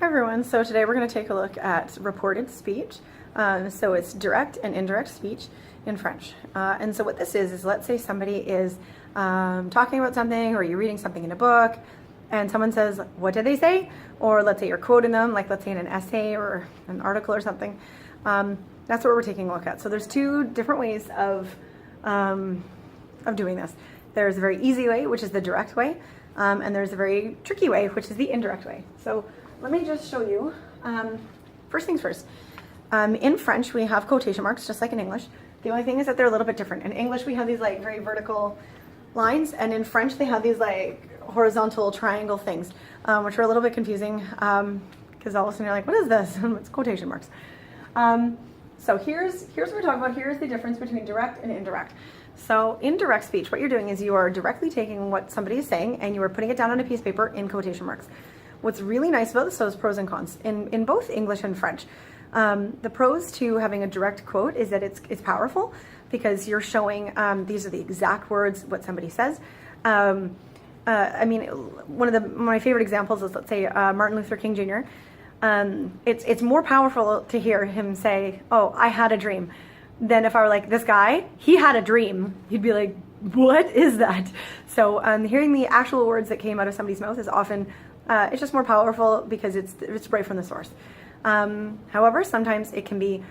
Hi everyone, so today we're going to take a look at reported speech. So it's direct and indirect speech in French. And so what this is let's say somebody is talking about something, or you're reading something in a book and someone says, what did they say? Or let's say you're quoting them, like let's say in an essay or an article or something. That's what we're taking a look at. So there's two different ways of doing this. There's a very easy way, which is the direct way, and there's a very tricky way, which is the indirect way. So let me just show you. First things first. In French, we have quotation marks, just like in English. The only thing is that they're a little bit different. In English, we have these like very vertical lines, and in French, they have these like horizontal triangle things, which are a little bit confusing because all of a sudden you're like, what is this? It's quotation marks. So here's what we're talking about. Here's the difference between direct and indirect. So in direct speech, what you're doing is you are directly taking what somebody is saying and you are putting it down on a piece of paper in quotation marks. What's really nice about this, so is pros and cons, in both English and French. The pros to having a direct quote is that it's powerful because you're showing these are the exact words, what somebody says. I mean, one of my favorite examples is, let's say, Martin Luther King Jr. It's more powerful to hear him say, oh, I had a dream, than if I were like, this guy, he had a dream. You'd be like, what is that? So hearing the actual words that came out of somebody's mouth is often, it's just more powerful because it's right from the source. However, sometimes it can be,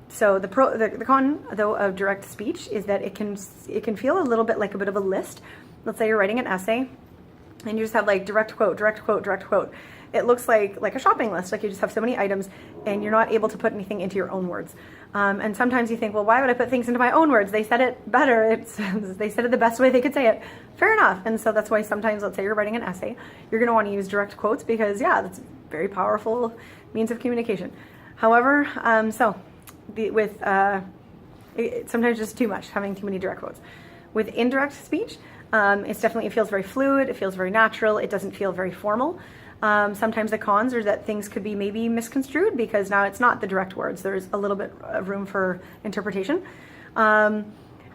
so the con though of direct speech is that it can feel a little bit like a bit of a list. Let's say you're writing an essay and you just have like direct quote, direct quote, direct quote. It looks like a shopping list, like you just have so many items and you're not able to put anything into your own words. And sometimes you think, well, why would I put things into my own words? They said it better. They said it the best way they could say it. Fair enough. And so that's why sometimes, let's say you're writing an essay, you're going to want to use direct quotes because, yeah, that's a very powerful means of communication. However, it's sometimes just too much, having too many direct quotes. With indirect speech, it feels very fluid, it feels very natural, it doesn't feel very formal. Sometimes the cons are that things could be maybe misconstrued because now it's not the direct words. There's a little bit of room for interpretation.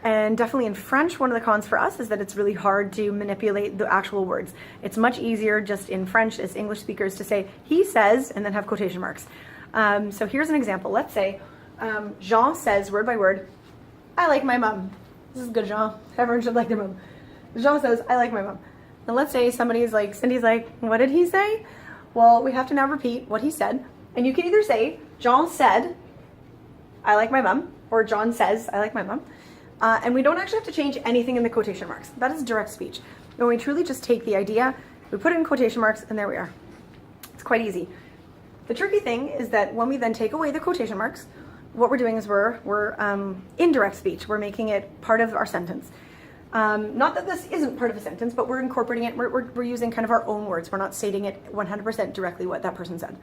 And definitely in French, one of the cons for us is that it's really hard to manipulate the actual words. It's much easier just in French as English speakers to say, he says, and then have quotation marks. So here's an example. Let's say Jean says, word by word, I like my mom. This is good, Jean. Everyone should like their mom. Jean says, I like my mom. And let's say Cindy's like, what did he say? Well, we have to now repeat what he said. And you can either say, Jean said, I like my mom, or John says, I like my mom. And we don't actually have to change anything in the quotation marks. That is direct speech. When we truly just take the idea, we put it in quotation marks, and there we are. It's quite easy. The tricky thing is that when we then take away the quotation marks, what we're doing is we're indirect speech. We're making it part of our sentence. Not that this isn't part of a sentence, but we're incorporating it. We're using kind of our own words. We're not stating it 100% directly what that person said.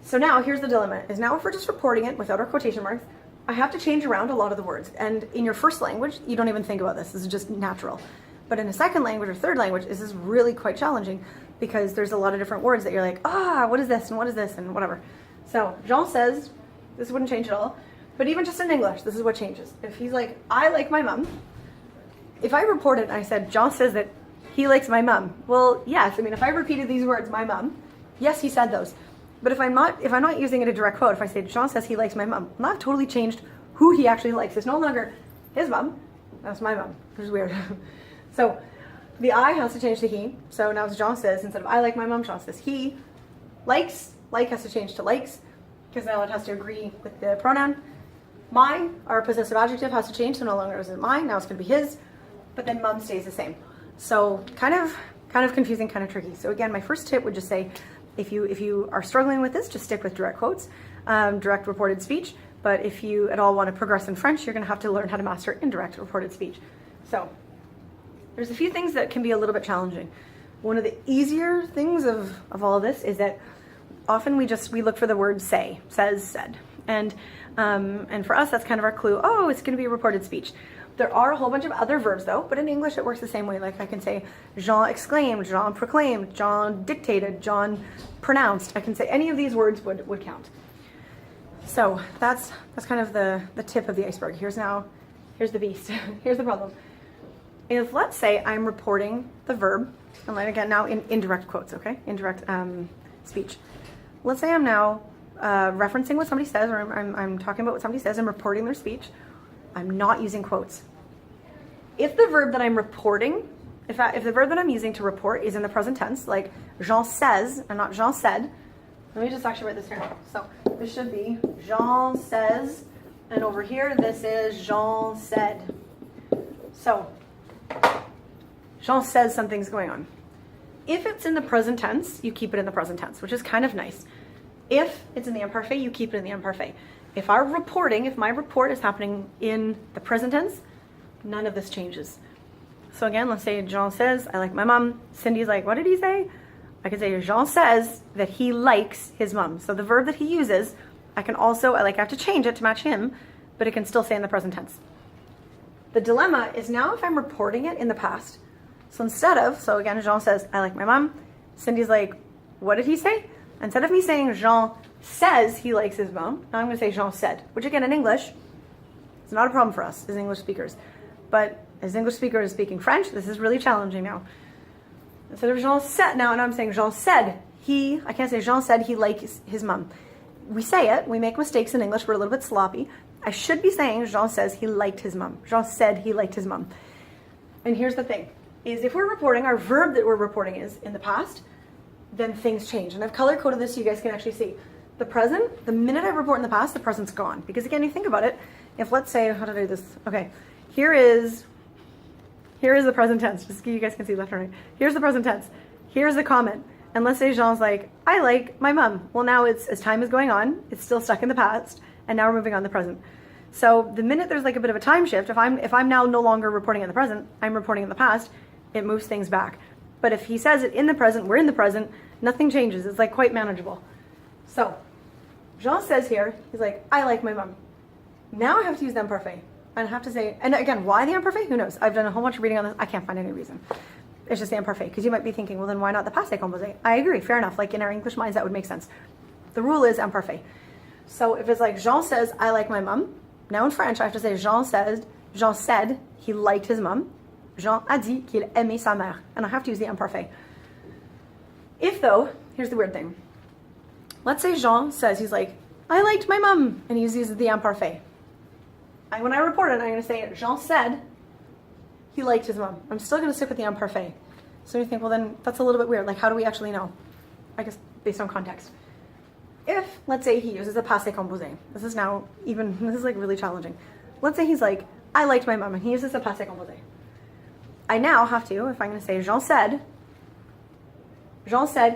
So now here's the dilemma, is now if we're just reporting it without our quotation marks, I have to change around a lot of the words. And in your first language, you don't even think about this. This is just natural. But in a second language or third language, this is really quite challenging because there's a lot of different words that you're like, what is this and what is this and whatever. So Jean says, this wouldn't change at all. But even just in English, this is what changes. If he's like, I like my mom. If I reported and I said, John says that he likes my mom. Well, yes. I mean, if I repeated these words, my mom, yes, he said those. But if I'm not using it a direct quote, if I say, John says he likes my mom, well, I've totally changed who he actually likes. It's no longer his mom. That's my mom, which is weird. So the I has to change to he. So now it's John says, instead of I like my mom, John says he likes. Like has to change to likes because now it has to agree with the pronoun. My, our possessive adjective, has to change. So no longer is it mine. Now it's going to be his. But then mom stays the same. So kind of confusing, kind of tricky. So again, my first tip would just say, if you are struggling with this, just stick with direct quotes, direct reported speech. But if you at all want to progress in French, you're going to have to learn how to master indirect reported speech. So there's a few things that can be a little bit challenging. One of the easier things of all of this is that often we look for the word say, says, said. And for us, that's kind of our clue. Oh, it's going to be reported speech. There are a whole bunch of other verbs though, but in English it works the same way. Like I can say Jean exclaimed, Jean proclaimed, John dictated, John pronounced. I can say any of these words would count. So that's kind of the tip of the iceberg. Here's the beast. Here's the problem. If let's say I'm reporting the verb, and again now in indirect quotes, okay? Indirect speech. Let's say I'm now referencing what somebody says, or I'm talking about what somebody says and reporting their speech. I'm not using quotes. If the verb that I'm reporting, if the verb that I'm using to report is in the present tense, like Jean says and not Jean said, let me just actually write this here. So this should be Jean says, and over here this is Jean said. So Jean says something's going on. If it's in the present tense, you keep it in the present tense, which is kind of nice. If it's in the imperfect, you keep it in the imperfect. If my report is happening in the present tense, none of this changes. So again, let's say Jean says, I like my mom. Cindy's like, what did he say? I could say Jean says that he likes his mom. So the verb that he uses, I have to change it to match him, but it can still say in the present tense. The dilemma is now if I'm reporting it in the past. So again, Jean says, I like my mom. Cindy's like, what did he say? Instead of me saying Jean says he likes his mom, now I'm going to say Jean said, which again in English, it's not a problem for us as English speakers. But as English speakers speaking French, this is really challenging now. Instead of Jean said, now I'm saying Jean said I can't say Jean said he likes his mom. We say it, we make mistakes in English, we're a little bit sloppy. I should be saying Jean says he liked his mom. Jean said he liked his mom. And here's the thing, is if we're reporting, our verb that we're reporting is in the past, then things change. And I've color-coded this so you guys can actually see. The present, the minute I report in the past, the present's gone. Because again, you think about it, if let's say, how did I do this? Okay, here is the present tense, just so you guys can see left and right. Here's the present tense. Here's the comment. And let's say Jean's like, I like my mom. Well, now as time is going on, it's still stuck in the past, and now we're moving on to the present. So the minute there's like a bit of a time shift, if I'm now no longer reporting in the present, I'm reporting in the past, it moves things back. But if he says it in the present, we're in the present, nothing changes. It's like quite manageable. So Jean says here, he's like, I like my mom. Now I have to use the imperfect. And I have to say, and again, why the imperfect? Who knows? I've done a whole bunch of reading on this. I can't find any reason. It's just the imperfect. Because you might be thinking, well, then why not the passé composé? I agree. Fair enough. Like in our English minds, that would make sense. The rule is imperfect. So if it's like Jean says, I like my mom. Now in French, I have to say Jean said he liked his mom. Jean a dit qu'il aimait sa mère. And I have to use the imperfect. If though, here's the weird thing. Let's say Jean says, he's like, I liked my mom. And he uses the imperfect. When I report it, I'm going to say Jean said he liked his mom. I'm still going to stick with the imperfect. So you think, well then, that's a little bit weird. Like, how do we actually know? I guess based on context. If, let's say he uses a passé composé. This is like really challenging. Let's say he's like, I liked my mom, and he uses a passé composé. I now have to, if I'm going to say Jean said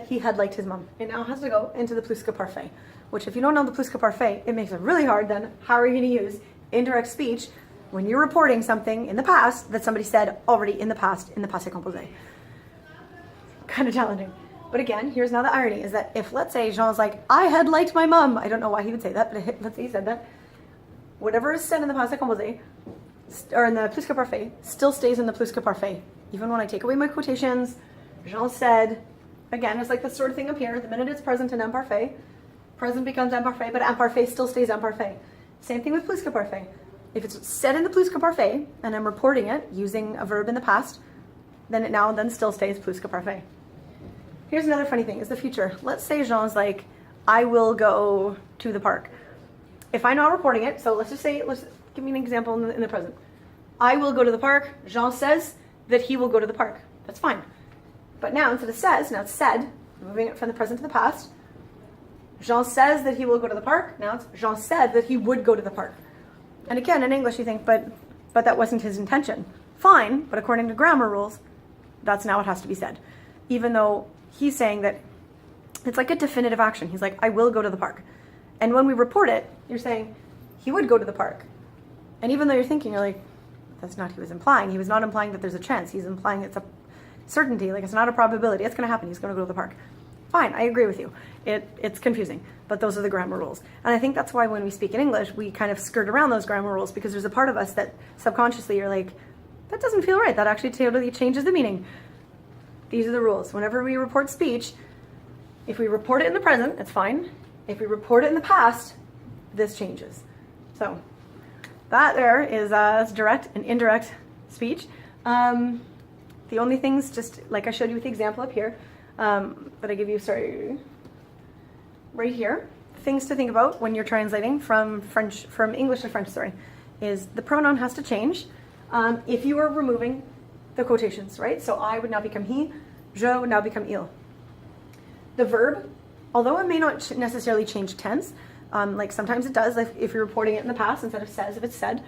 he had liked his mom. It now has to go into the plus que parfait, which if you don't know the plus que parfait, it makes it really hard then. How are you going to use indirect speech when you're reporting something in the past that somebody said already in the past in the passé composé? Kind of challenging. But again, here's now the irony, is that if, let's say, Jean's like, I had liked my mom. I don't know why he would say that, but let's say he said that. Whatever is said in the passé composé, or in the plus que parfait, still stays in the plus que parfait. Even when I take away my quotations, Jean said, again, it's like the sort of thing up here. The minute it's present in imparfait, present becomes imparfait, but imparfait still stays imparfait. Same thing with plus que parfait. If it's said in the plus que parfait, and I'm reporting it using a verb in the past, then it now still stays plus que parfait. Here's another funny thing, is the future. Let's say Jean's like, I will go to the park. If I'm not reporting it, so let's give me an example in the present. I will go to the park. Jean says that he will go to the park. That's fine. But now instead of says, now it's said, moving it from the present to the past. Jean says that he will go to the park. Now it's Jean said that he would go to the park. And again, in English you think, but that wasn't his intention. Fine, but according to grammar rules, that's now what has to be said. Even though he's saying that it's like a definitive action. He's like, I will go to the park. And when we report it, you're saying, he would go to the park. And even though you're thinking, you're like, that's not what he was implying. He was not implying that there's a chance. He's implying it's a certainty, like it's not a probability. It's going to happen. He's going to go to the park. Fine, I agree with you. It's confusing, but those are the grammar rules. And I think that's why when we speak in English, we kind of skirt around those grammar rules, because there's a part of us that subconsciously you're like, that doesn't feel right. That actually totally changes the meaning. These are the rules. Whenever we report speech, if we report it in the present, it's fine. If we report it in the past, this changes. So that there is direct and indirect speech. The only things, just like I showed you with the example up here, that I give you, sorry, right here, things to think about when you're translating from English to French, sorry, is the pronoun has to change if you are removing the quotations, right? So I would now become he, je would now become il. The verb, although it may not necessarily change tense, like sometimes it does, if you're reporting it in the past instead of says, if it's said,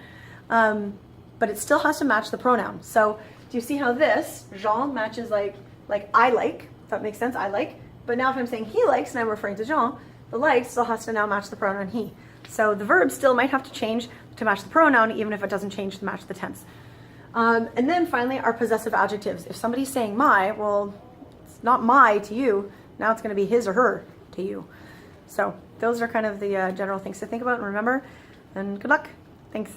but it still has to match the pronoun. So do you see how this, Jean, matches like I like, if that makes sense, I like. But now if I'm saying he likes and I'm referring to Jean, the like still has to now match the pronoun he. So the verb still might have to change to match the pronoun, even if it doesn't change to match the tense. And then finally, our possessive adjectives. If somebody's saying my, well, it's not my to you. Now it's going to be his or her to you. So those are kind of the general things to think about and remember. And good luck. Thanks.